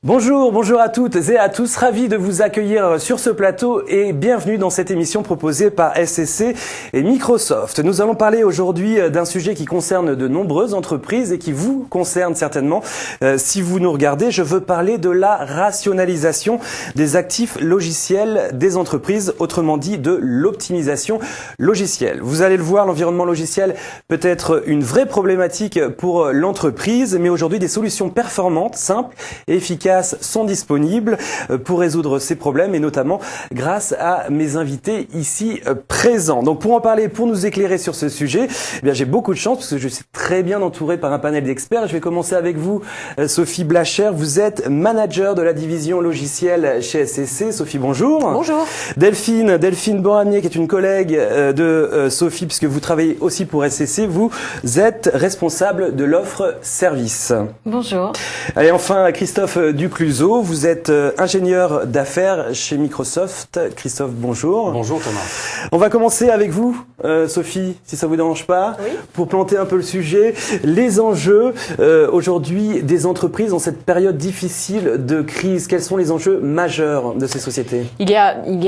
Bonjour, bonjour à toutes et à tous, ravi de vous accueillir sur ce plateau et bienvenue dans cette émission proposée par SCC et Microsoft. Nous allons parler aujourd'hui d'un sujet qui concerne de nombreuses entreprises et qui vous concerne certainement. Si vous nous regardez, je veux parler de la rationalisation des actifs logiciels des entreprises, autrement dit de l'optimisation logicielle. Vous allez le voir, l'environnement logiciel peut être une vraie problématique pour l'entreprise, mais aujourd'hui des solutions performantes, simples et efficaces sont disponibles pour résoudre ces problèmes et notamment grâce à mes invités ici présents. Donc pour en parler, pour nous éclairer sur ce sujet, eh bien j'ai beaucoup de chance parce que je suis très bien entouré par un panel d'experts. Je vais commencer avec vous, Sophie Blacher. Vous êtes manager de la division logicielle chez SCC. Sophie, bonjour. Bonjour. Delphine Boramier, qui est une collègue de Sophie, puisque vous travaillez aussi pour SCC. Vous êtes responsable de l'offre service. Bonjour. Allez, enfin, Christophe Ducluseau, vous êtes ingénieur d'affaires chez Microsoft. Christophe, bonjour. Bonjour Thomas. On va commencer avec vous, Sophie, si ça vous dérange pas, oui. Pour planter un peu le sujet. Les enjeux aujourd'hui des entreprises dans cette période difficile de crise, quels sont les enjeux majeurs de ces sociétés? Il y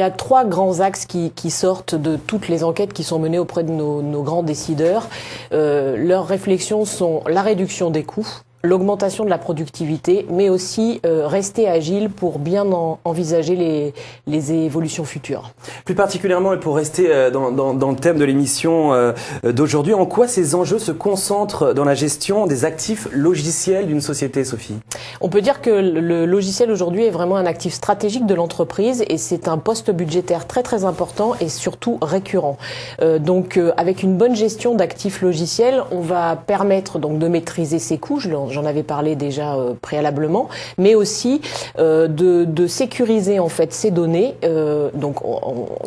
a trois grands axes qui sortent de toutes les enquêtes qui sont menées auprès de nos grands décideurs. Leurs réflexions sont la réduction des coûts, l'augmentation de la productivité, mais aussi rester agile pour bien envisager les évolutions futures. Plus particulièrement, et pour rester dans le thème de l'émission d'aujourd'hui, en quoi ces enjeux se concentrent dans la gestion des actifs logiciels d'une société, Sophie? On peut dire que le logiciel aujourd'hui est vraiment un actif stratégique de l'entreprise et c'est un poste budgétaire très très important et surtout récurrent. Donc avec une bonne gestion d'actifs logiciels, on va permettre donc de maîtriser ses coûts. J'en avais parlé déjà préalablement, mais aussi de sécuriser en fait ces données. Donc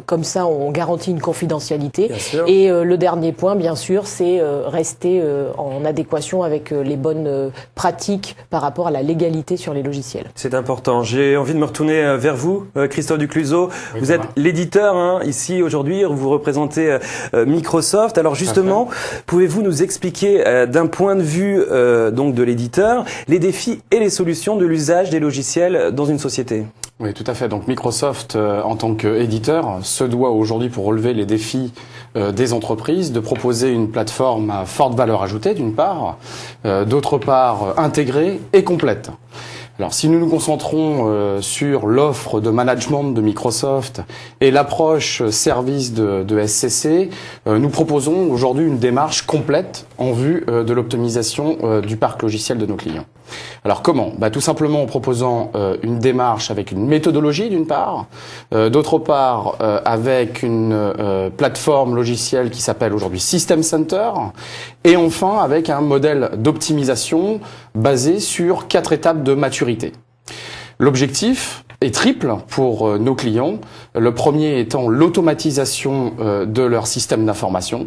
comme ça, on garantit une confidentialité. Et le dernier point, bien sûr, c'est rester en adéquation avec les bonnes pratiques par rapport à la légalité sur les logiciels. C'est important. J'ai envie de me retourner vers vous, Christophe Ducluseau. Oui, vous êtes l'éditeur ici aujourd'hui. Vous représentez Microsoft. Alors justement, pouvez-vous nous expliquer d'un point de vue donc de l'éditeur, les défis et les solutions de l'usage des logiciels dans une société? Oui, tout à fait. Donc Microsoft, en tant qu'éditeur, se doit aujourd'hui, pour relever les défis des entreprises, de proposer une plateforme à forte valeur ajoutée, d'une part, d'autre part, intégrée et complète. Alors, si nous nous concentrons sur l'offre de management de Microsoft et l'approche service de SCC, nous proposons aujourd'hui une démarche complète en vue de l'optimisation du parc logiciel de nos clients. Alors comment? Tout simplement en proposant une démarche avec une méthodologie d'une part, d'autre part avec une plateforme logicielle qui s'appelle aujourd'hui System Center, et enfin avec un modèle d'optimisation basé sur 4 étapes de maturité. L'objectif est triple pour nos clients. Le premier étant l'automatisation de leur système d'information.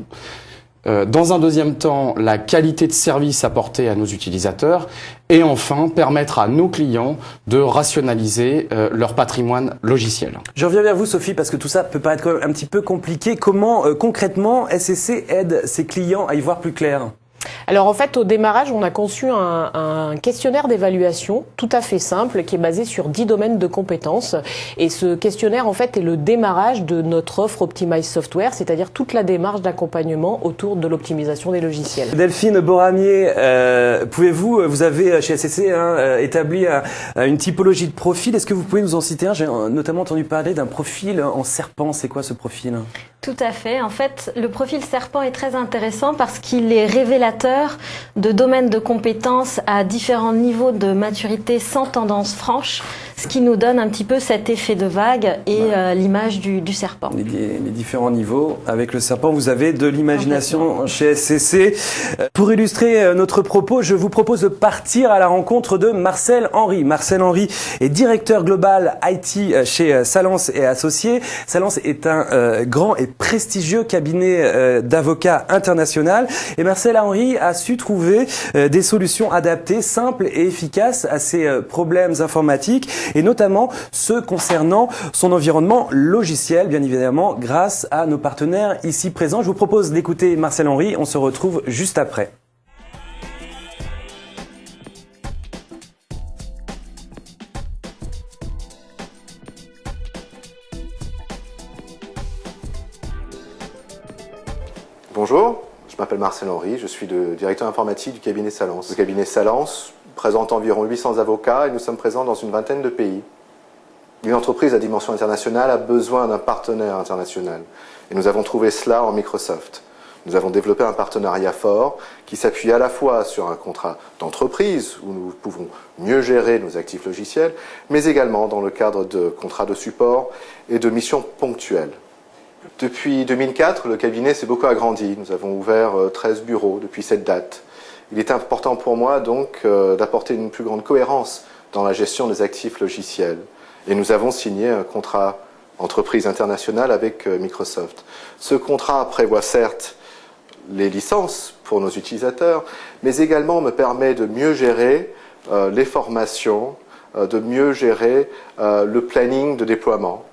Dans un deuxième temps, la qualité de service apportée à nos utilisateurs. Et enfin, permettre à nos clients de rationaliser leur patrimoine logiciel. Je reviens vers vous, Sophie, parce que tout ça peut paraître quand même un petit peu compliqué. Comment, concrètement, SCC aide ses clients à y voir plus clair? Alors en fait, au démarrage, on a conçu un questionnaire d'évaluation tout à fait simple qui est basé sur 10 domaines de compétences. Et ce questionnaire, en fait, est le démarrage de notre offre Optimize Software, c'est-à-dire toute la démarche d'accompagnement autour de l'optimisation des logiciels. Delphine Boramier, vous avez chez SCC établi une typologie de profil. Est-ce que vous pouvez nous en citer un? J'ai notamment entendu parler d'un profil en serpent. C'est quoi ce profil? Tout à fait. En fait, le profil serpent est très intéressant parce qu'il est révélateur de domaines de compétences à différents niveaux de maturité sans tendance franche, ce qui nous donne un petit peu cet effet de vague et l'image du serpent. Les différents niveaux. Avec le serpent, vous avez de l'imagination chez SCC. Pour illustrer notre propos, je vous propose de partir à la rencontre de Marcel Henry. Marcel Henry est directeur global IT chez Salence et Associés. Salence est un grand et prestigieux cabinet d'avocats international. Et Marcel Henry a su trouver des solutions adaptées, simples et efficaces à ces problèmes informatiques, et notamment ceux concernant son environnement logiciel, bien évidemment, grâce à nos partenaires ici présents. Je vous propose d'écouter Marcel Henry. On se retrouve juste après. Bonjour, je m'appelle Marcel Henry, je suis le directeur informatique du cabinet Salence. Le cabinet Salence présente environ 800 avocats et nous sommes présents dans une vingtaine de pays. Une entreprise à dimension internationale a besoin d'un partenaire international et nous avons trouvé cela en Microsoft. Nous avons développé un partenariat fort qui s'appuie à la fois sur un contrat d'entreprise où nous pouvons mieux gérer nos actifs logiciels, mais également dans le cadre de contrats de support et de missions ponctuelles. Depuis 2004, le cabinet s'est beaucoup agrandi. Nous avons ouvert 13 bureaux depuis cette date. Il est important pour moi donc d'apporter une plus grande cohérence dans la gestion des actifs logiciels. Et nous avons signé un contrat entreprise internationale avec Microsoft. Ce contrat prévoit certes les licences pour nos utilisateurs, mais également me permet de mieux gérer les formations, de mieux gérer le planning de déploiement.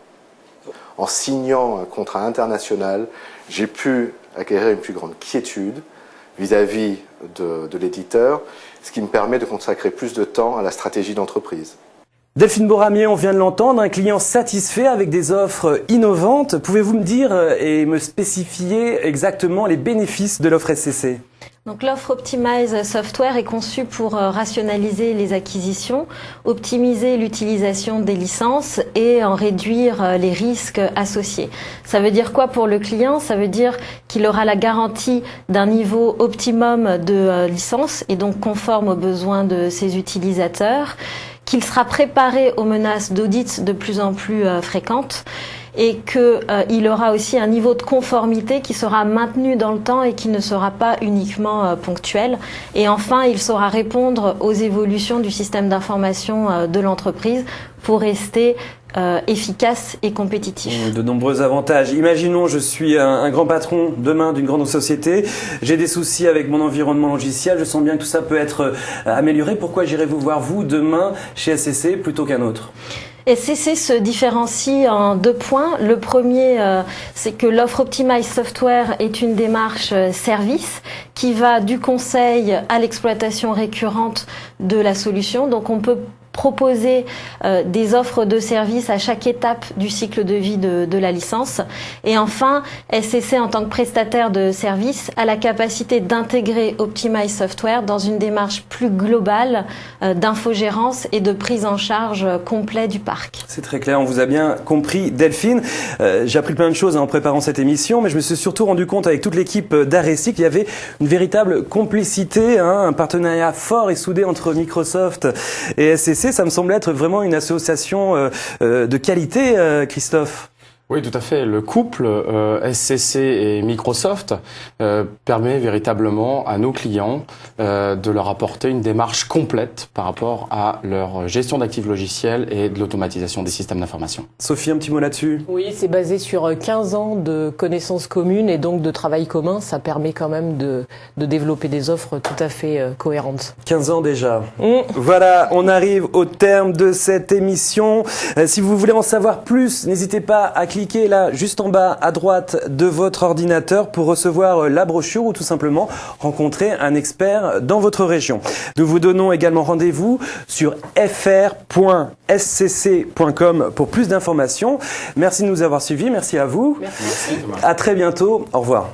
En signant un contrat international, j'ai pu acquérir une plus grande quiétude vis-à-vis de l'éditeur, ce qui me permet de consacrer plus de temps à la stratégie d'entreprise. Delphine Boramier, on vient de l'entendre, un client satisfait avec des offres innovantes. Pouvez-vous me dire et me spécifier exactement les bénéfices de l'offre SCC ? Donc l'offre Optimize Software est conçue pour rationaliser les acquisitions, optimiser l'utilisation des licences et en réduire les risques associés. Ça veut dire quoi pour le client? Ça veut dire qu'il aura la garantie d'un niveau optimum de licence et donc conforme aux besoins de ses utilisateurs, qu'il sera préparé aux menaces d'audit de plus en plus fréquentes et qu'il aura aussi un niveau de conformité qui sera maintenu dans le temps et qui ne sera pas uniquement ponctuel. Et enfin, il saura répondre aux évolutions du système d'information de l'entreprise pour rester efficace et compétitif. De nombreux avantages. Imaginons, je suis un grand patron demain d'une grande société, j'ai des soucis avec mon environnement logiciel, je sens bien que tout ça peut être amélioré. Pourquoi j'irai vous voir, vous, demain, chez SCC, plutôt qu'un autre ? SCC se différencie en 2 points. Le premier, c'est que l'offre Optimize Software est une démarche service qui va du conseil à l'exploitation récurrente de la solution. Donc on peut proposer des offres de services à chaque étape du cycle de vie de la licence. Et enfin, SCC en tant que prestataire de services a la capacité d'intégrer Optimize Software dans une démarche plus globale d'infogérance et de prise en charge complet du parc. C'est très clair, on vous a bien compris, Delphine. J'ai appris plein de choses en préparant cette émission, mais je me suis surtout rendu compte avec toute l'équipe d'Aressi qu'il y avait une véritable complicité, un partenariat fort et soudé entre Microsoft et SCC. Ça me semble être vraiment une association de qualité, Christophe. Oui, tout à fait. Le couple SCC et Microsoft permet véritablement à nos clients de leur apporter une démarche complète par rapport à leur gestion d'actifs logiciels et de l'automatisation des systèmes d'information. Sophie, un petit mot là-dessus? Oui, c'est basé sur 15 ans de connaissances communes et donc de travail commun. Ça permet quand même de développer des offres tout à fait cohérentes. 15 ans déjà. Voilà, on arrive au terme de cette émission. Si vous voulez en savoir plus, n'hésitez pas à cliquez là juste en bas à droite de votre ordinateur pour recevoir la brochure ou tout simplement rencontrer un expert dans votre région. Nous vous donnons également rendez-vous sur fr.scc.com pour plus d'informations. Merci de nous avoir suivis, merci à vous. Merci. À très bientôt, au revoir.